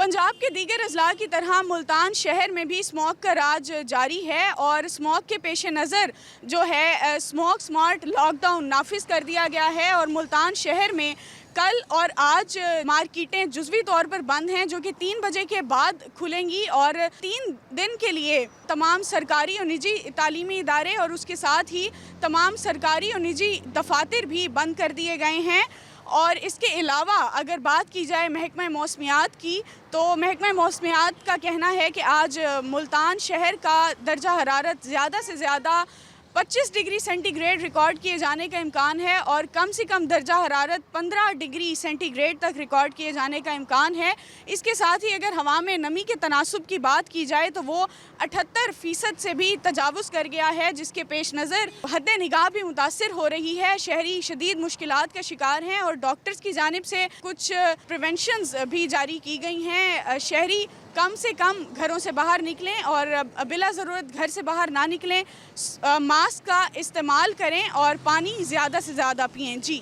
पंजाब के दीगर अजला की तरह मुल्तान शहर में भी स्मॉग का राज जारी है और स्मॉग के पेश नज़र जो है स्मॉग स्मार्ट लॉकडाउन नाफिज कर दिया गया है और मुल्तान शहर में कल और आज मार्केटें जुज़वी तौर पर बंद हैं जो कि 3 बजे के बाद खुलेंगी और 3 दिन के लिए तमाम सरकारी और निजी तालीमी इदारे और उसके साथ ही तमाम सरकारी और निजी दफातर भी बंद कर दिए गए हैं। और इसके अलावा अगर बात की जाए महकमा मौसमियात की तो महकमा मौसमियात का कहना है कि आज मुल्तान शहर का दर्जा हरारत ज़्यादा से ज़्यादा 25 डिग्री सेंटीग्रेड रिकॉर्ड किए जाने का इम्कान है और कम से कम दर्जा हरारत 15 डिग्री सेंटीग्रेड तक रिकॉर्ड किए जाने का इम्कान है। इसके साथ ही अगर हवा में नमी के तनासुब की बात की जाए तो वो 78% से भी तजावुज़ कर गया है, जिसके पेश नज़र हद निगाह भी मुतासर हो रही है। शहरी शदीद मुश्किलात का शिकार हैं और डॉक्टर्स की जानिब से कुछ प्रिवेंशंस भी जारी की गई हैं। शहरी कम से कम घरों से बाहर निकलें और बिला ज़रूरत घर से बाहर ना निकलें, मास्क का इस्तेमाल करें और पानी ज़्यादा से ज़्यादा पिएं। जी।